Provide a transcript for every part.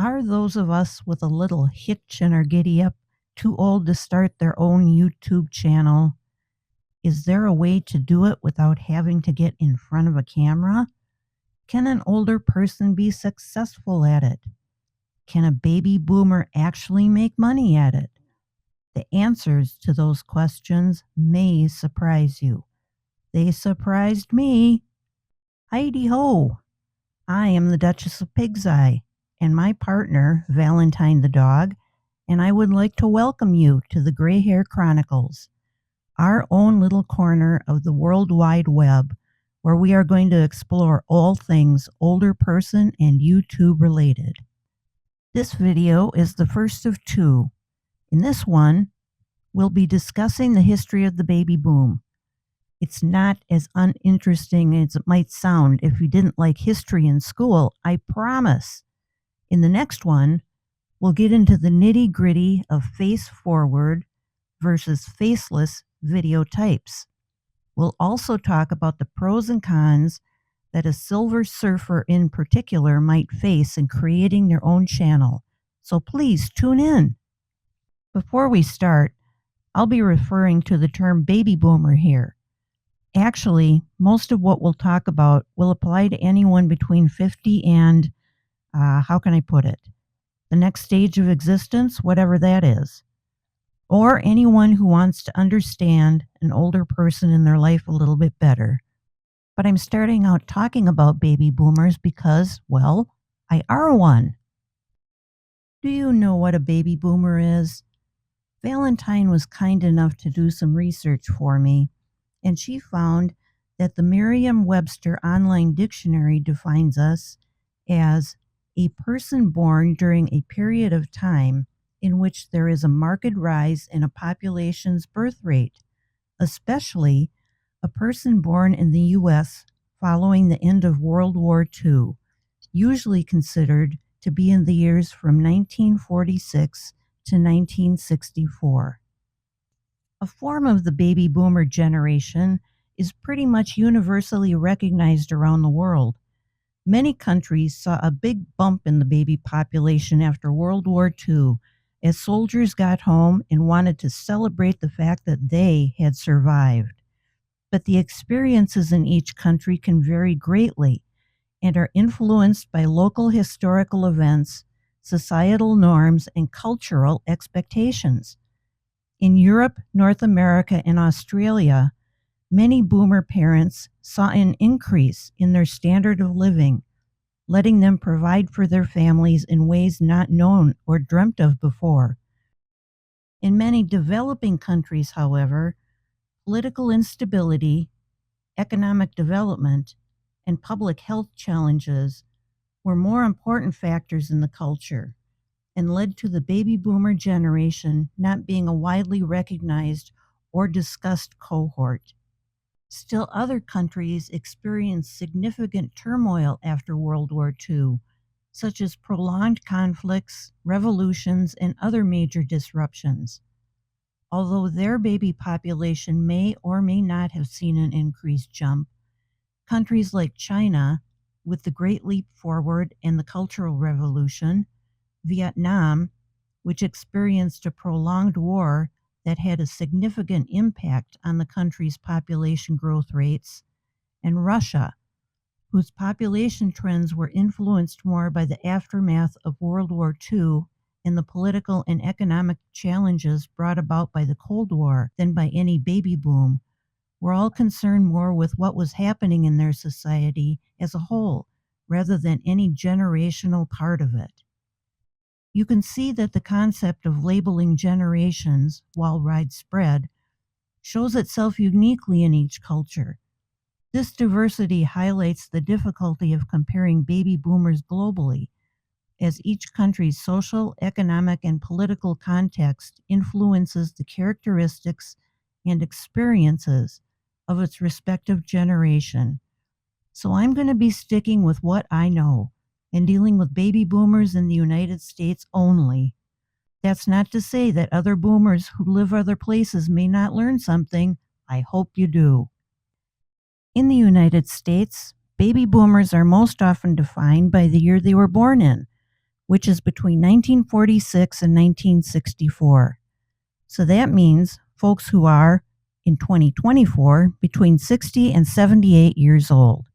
Are those of us with a little hitch in our giddy up too old to start their own YouTube channel? Is there a way to do it without having to get in front of a camera? Can an older person be successful at it? Can a baby boomer actually make money at it? The answers to those questions may surprise you. They surprised me. Heidi ho! I am the Duchess of Pig's Eye, and my partner, Valentine-the-Dog, and I would like to welcome you to the Gray Hair Chronicles, our own little corner of the World Wide Web, where we are going to explore all things older person and YouTube related. This video is the first of two. In this one, we'll be discussing the history of the baby boom. It's not as uninteresting as it might sound if you didn't like history in school, I promise. In the next one, we'll get into the nitty-gritty of face-forward versus faceless video types. We'll also talk about the pros and cons that a silver surfer in particular might face in creating their own channel. So please tune in. Before we start, I'll be referring to the term baby boomer here. Actually, most of what we'll talk about will apply to anyone between 50 and, how can I put it, the next stage of existence, whatever that is, or anyone who wants to understand an older person in their life a little bit better. But I'm starting out talking about baby boomers because, well, I are one. Do you know what a baby boomer is? Valentine was kind enough to do some research for me, and she found that the Merriam-Webster Online Dictionary defines us as a person born during a period of time in which there is a marked rise in a population's birth rate, especially a person born in the U.S. following the end of World War II, usually considered to be in the years from 1946 to 1964. A form of the baby boomer generation is pretty much universally recognized around the world. Many countries saw a big bump in the baby population after World War II as soldiers got home and wanted to celebrate the fact that they had survived. But the experiences in each country can vary greatly and are influenced by local historical events, societal norms, and cultural expectations. In Europe, North America, and Australia, many boomer parents saw an increase in their standard of living, letting them provide for their families in ways not known or dreamt of before. In many developing countries, however, political instability, economic development, and public health challenges were more important factors in the culture and led to the baby boomer generation not being a widely recognized or discussed cohort. Still, other countries experienced significant turmoil after World War II, such as prolonged conflicts, revolutions, and other major disruptions. Although their baby population may or may not have seen an increased jump, countries like China, with the Great Leap Forward and the Cultural Revolution, Vietnam, which experienced a prolonged war that had a significant impact on the country's population growth rates, and Russia, whose population trends were influenced more by the aftermath of World War II and the political and economic challenges brought about by the Cold War than by any baby boom, were all concerned more with what was happening in their society as a whole, rather than any generational part of it. You can see that the concept of labeling generations, while widespread, shows itself uniquely in each culture. This diversity highlights the difficulty of comparing baby boomers globally, as each country's social, economic, and political context influences the characteristics and experiences of its respective generation. So I'm going to be sticking with what I know and dealing with baby boomers in the United States only. That's not to say that other boomers who live other places may not learn something. I hope you do. In the United States, baby boomers are most often defined by the year they were born in, which is between 1946 and 1964. So that means folks who are, in 2024, between 60 and 78 years old.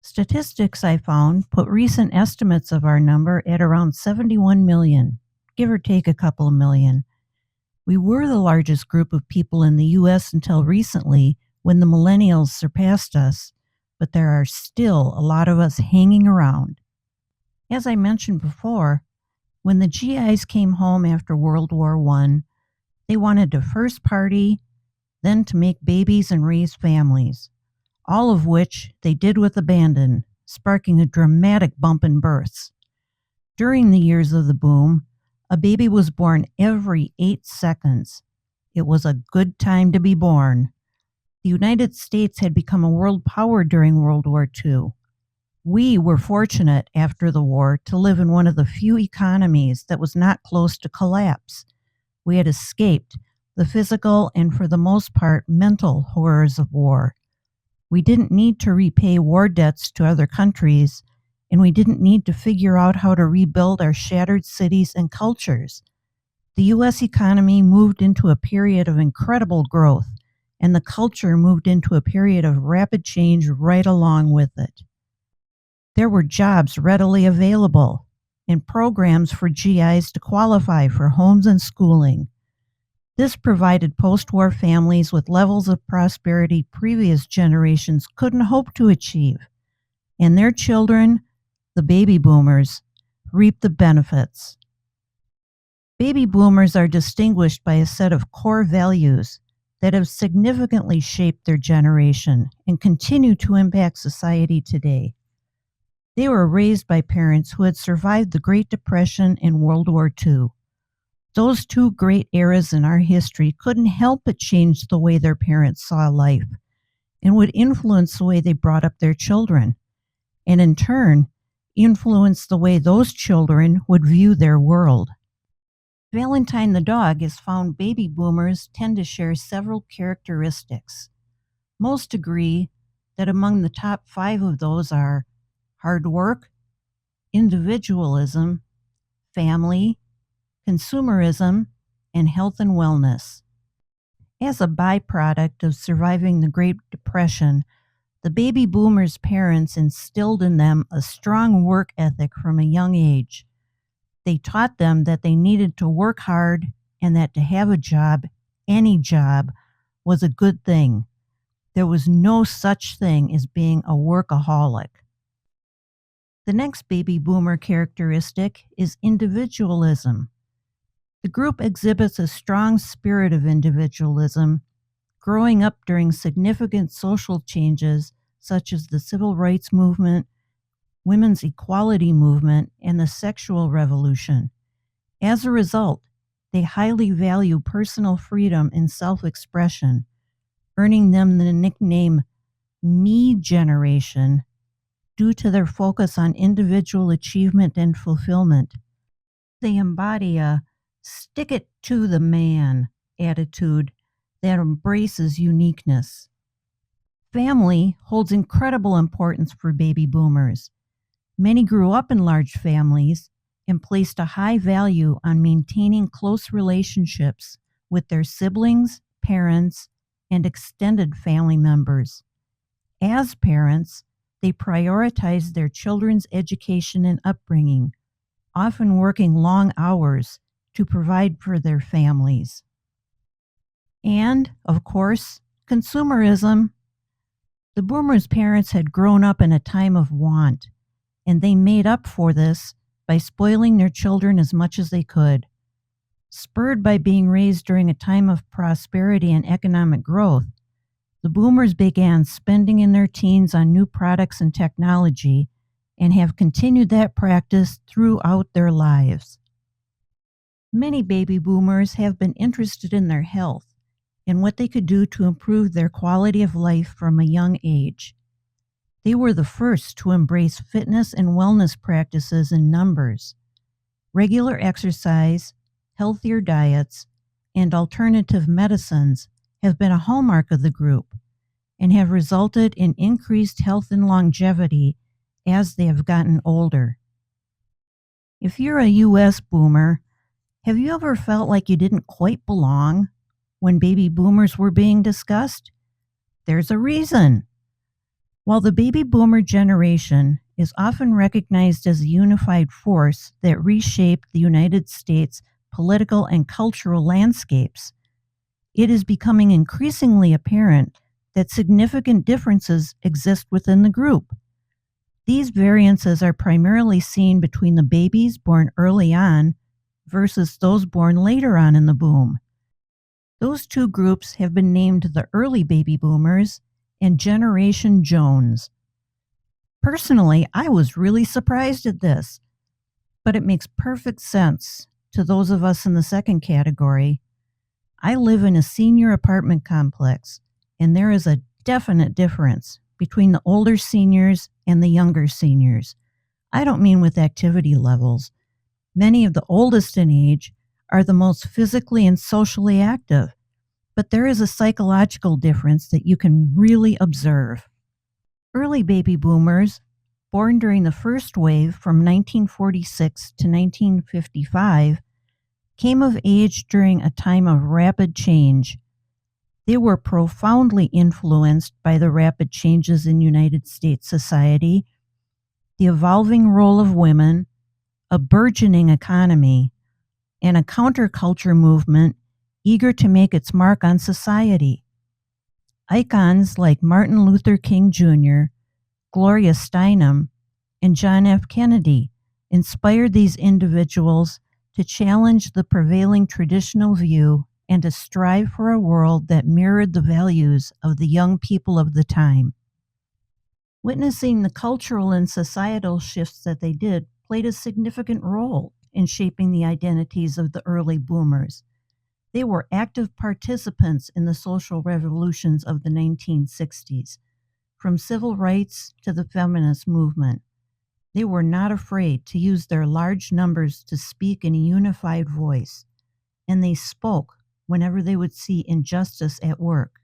Statistics I found put recent estimates of our number at around 71 million, give or take a couple of million. We were the largest group of people in the U.S. until recently, when the millennials surpassed us, but there are still a lot of us hanging around. As I mentioned before, when the GIs came home after World War I, they wanted to first party, then to make babies and raise families, all of which they did with abandon, sparking a dramatic bump in births. During the years of the boom, a baby was born every 8 seconds. It was a good time to be born. The United States had become a world power during World War II. We were fortunate after the war to live in one of the few economies that was not close to collapse. We had escaped the physical and, for the most part, mental horrors of war. We didn't need to repay war debts to other countries, and we didn't need to figure out how to rebuild our shattered cities and cultures. The U.S. economy moved into a period of incredible growth, and the culture moved into a period of rapid change right along with it. There were jobs readily available and programs for GIs to qualify for homes and schooling. This provided post-war families with levels of prosperity previous generations couldn't hope to achieve, and their children, the baby boomers, reaped the benefits. Baby boomers are distinguished by a set of core values that have significantly shaped their generation and continue to impact society today. They were raised by parents who had survived the Great Depression and World War II. Those two great eras in our history couldn't help but change the way their parents saw life and would influence the way they brought up their children, and in turn, influence the way those children would view their world. Valentine-the-Dog has found baby boomers tend to share several characteristics. Most agree that among the top 5 of those are hard work, individualism, family, consumerism, and health and wellness. As a byproduct of surviving the Great Depression, the baby boomers' parents instilled in them a strong work ethic from a young age. They taught them that they needed to work hard and that to have a job, any job, was a good thing. There was no such thing as being a workaholic. The next baby boomer characteristic is individualism. The group exhibits a strong spirit of individualism, growing up during significant social changes such as the Civil Rights Movement, women's equality movement, and the sexual revolution. As a result, they highly value personal freedom and self-expression, earning them the nickname Me Generation due to their focus on individual achievement and fulfillment. They embody a stick it to the man attitude that embraces uniqueness. Family holds incredible importance for baby boomers. Many grew up in large families and placed a high value on maintaining close relationships with their siblings, parents, and extended family members. As parents, they prioritized their children's education and upbringing, often working long hours to provide for their families. And, of course, consumerism. The boomers' parents had grown up in a time of want, and they made up for this by spoiling their children as much as they could. Spurred by being raised during a time of prosperity and economic growth, the boomers began spending in their teens on new products and technology and have continued that practice throughout their lives. Many baby boomers have been interested in their health and what they could do to improve their quality of life from a young age. They were the first to embrace fitness and wellness practices in numbers. Regular exercise, healthier diets, and alternative medicines have been a hallmark of the group and have resulted in increased health and longevity as they have gotten older. If you're a U.S. boomer, have you ever felt like you didn't quite belong when baby boomers were being discussed? There's a reason. While the baby boomer generation is often recognized as a unified force that reshaped the United States political and cultural landscapes, it is becoming increasingly apparent that significant differences exist within the group. These variances are primarily seen between the babies born early on versus those born later on in the boom. Those two groups have been named the early baby boomers and Generation Jones. Personally, I was really surprised at this, but it makes perfect sense to those of us in the second category. I live in a senior apartment complex, and there is a definite difference between the older seniors and the younger seniors. I don't mean with activity levels. Many of the oldest in age are the most physically and socially active, but there is a psychological difference that you can really observe. Early baby boomers, born during the first wave from 1946 to 1955, came of age during a time of rapid change. They were profoundly influenced by the rapid changes in United States society, the evolving role of women, a burgeoning economy, and a counterculture movement eager to make its mark on society. Icons like Martin Luther King Jr., Gloria Steinem, and John F. Kennedy inspired these individuals to challenge the prevailing traditional view and to strive for a world that mirrored the values of the young people of the time. Witnessing the cultural and societal shifts that they did played a significant role in shaping the identities of the early boomers. They were active participants in the social revolutions of the 1960s, from civil rights to the feminist movement. They were not afraid to use their large numbers to speak in a unified voice, and they spoke whenever they would see injustice at work.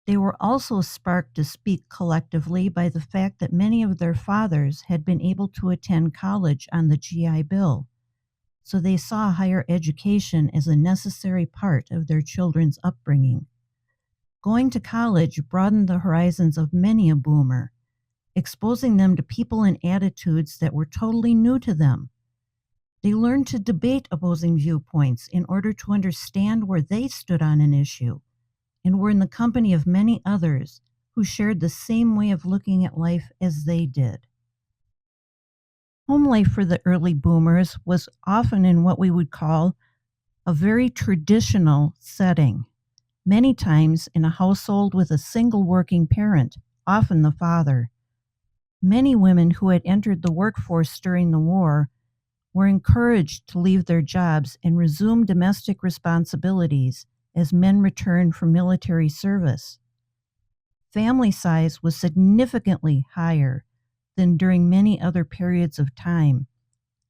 They were also sparked to speak collectively by the fact that many of their fathers had been able to attend college on the GI Bill, so they saw higher education as a necessary part of their children's upbringing. Going to college broadened the horizons of many a boomer, exposing them to people and attitudes that were totally new to them. They learned to debate opposing viewpoints in order to understand where they stood on an issue, and were in the company of many others who shared the same way of looking at life as they did. Home life for the early boomers was often in what we would call a very traditional setting, many times in a household with a single working parent, often the father. Many women who had entered the workforce during the war were encouraged to leave their jobs and resume domestic responsibilities as men returned from military service. Family size was significantly higher than during many other periods of time,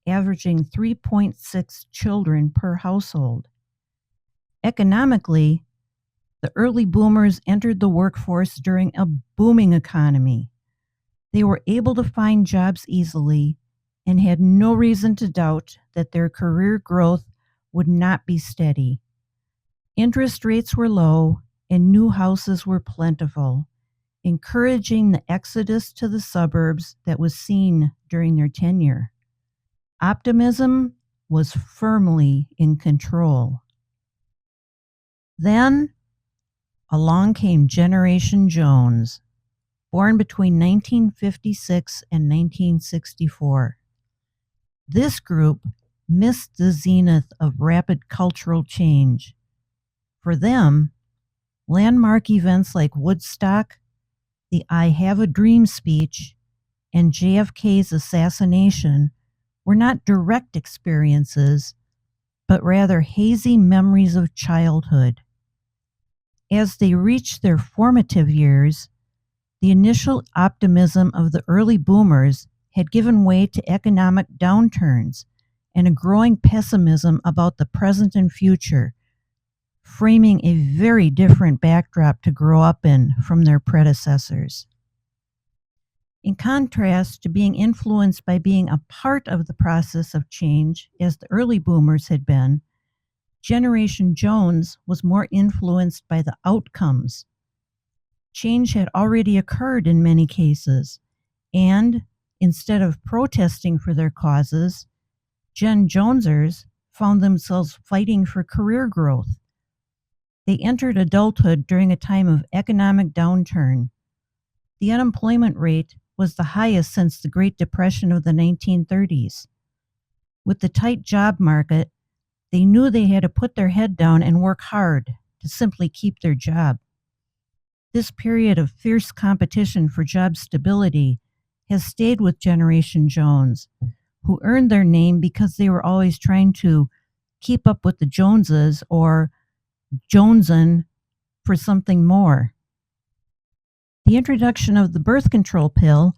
averaging 3.6 children per household. Economically, the early boomers entered the workforce during a booming economy. They were able to find jobs easily and had no reason to doubt that their career growth would not be steady. Interest rates were low and new houses were plentiful, encouraging the exodus to the suburbs that was seen during their tenure. Optimism was firmly in control. Then along came Generation Jones, born between 1956 and 1964. This group missed the zenith of rapid cultural change. For them, landmark events like Woodstock, the I Have a Dream speech, and JFK's assassination were not direct experiences, but rather hazy memories of childhood. As they reached their formative years, the initial optimism of the early boomers had given way to economic downturns and a growing pessimism about the present and future, framing a very different backdrop to grow up in from their predecessors. In contrast to being influenced by being a part of the process of change, as the early boomers had been, Generation Jones was more influenced by the outcomes. Change had already occurred in many cases, and instead of protesting for their causes, Gen Jonesers found themselves fighting for career growth. They entered adulthood during a time of economic downturn. The unemployment rate was the highest since the Great Depression of the 1930s. With the tight job market, they knew they had to put their head down and work hard to simply keep their job. This period of fierce competition for job stability has stayed with Generation Jones, who earned their name because they were always trying to keep up with the Joneses or Jonesin for something more. The introduction of the birth control pill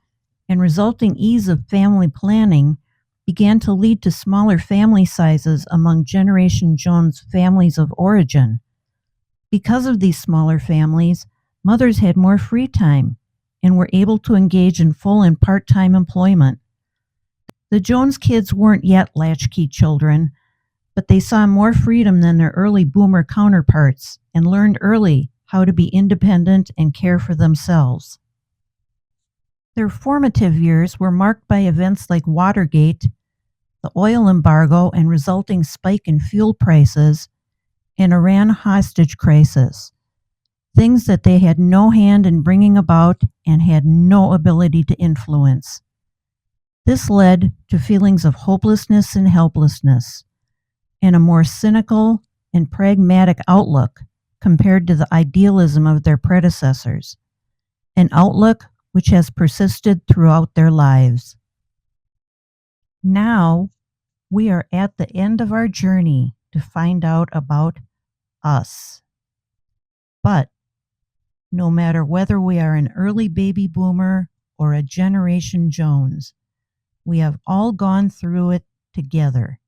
and resulting ease of family planning began to lead to smaller family sizes among Generation Jones families of origin. Because of these smaller families, mothers had more free time and were able to engage in full and part-time employment. The Jones kids weren't yet latchkey children, but they saw more freedom than their early boomer counterparts and learned early how to be independent and care for themselves. Their formative years were marked by events like Watergate, the oil embargo and resulting spike in fuel prices, and Iran hostage crisis, things that they had no hand in bringing about and had no ability to influence. This led to feelings of hopelessness and helplessness, and a more cynical and pragmatic outlook compared to the idealism of their predecessors, an outlook which has persisted throughout their lives. Now, we are at the end of our journey to find out about us. But no matter whether we are an early baby boomer or a Generation Jones, we have all gone through it together.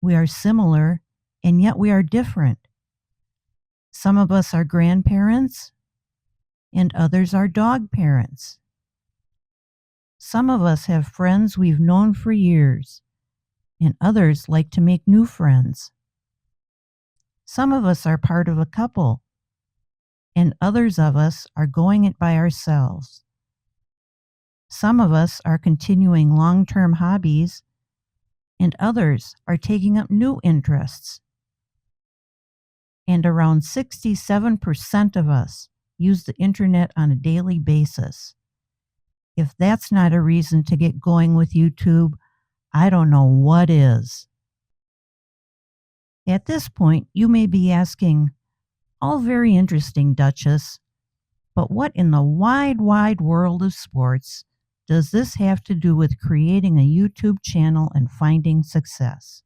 We are similar, and yet we are different. Some of us are grandparents, and others are dog parents. Some of us have friends we've known for years, and others like to make new friends. Some of us are part of a couple, and others of us are going it by ourselves. Some of us are continuing long-term hobbies, and others are taking up new interests. And around 67% of us use the internet on a daily basis. If that's not a reason to get going with YouTube, I don't know what is. At this point, you may be asking, all very interesting, Duchess, but what in the wide, wide world of sports does this have to do with creating a YouTube channel and finding success?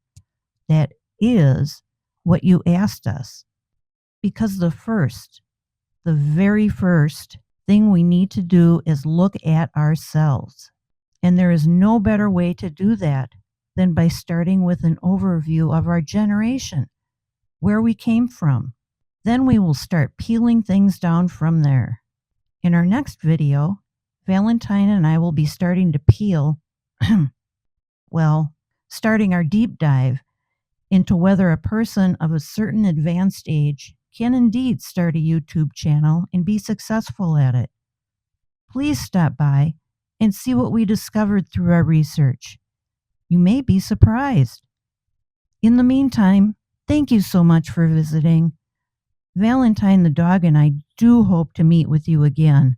That is what you asked us. Because the very first thing we need to do is look at ourselves. And there is no better way to do that than by starting with an overview of our generation, where we came from. Then we will start peeling things down from there. In our next video, Valentine and I will be starting to peel, starting our deep dive into whether a person of a certain advanced age can indeed start a YouTube channel and be successful at it. Please stop by and see what we discovered through our research. You may be surprised. In the meantime, thank you so much for visiting. Valentine-the-Dog and I do hope to meet with you again.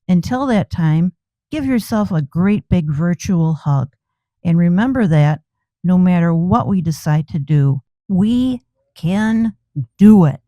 Until that time, give yourself a great big virtual hug. And remember that no matter what we decide to do, we can do it.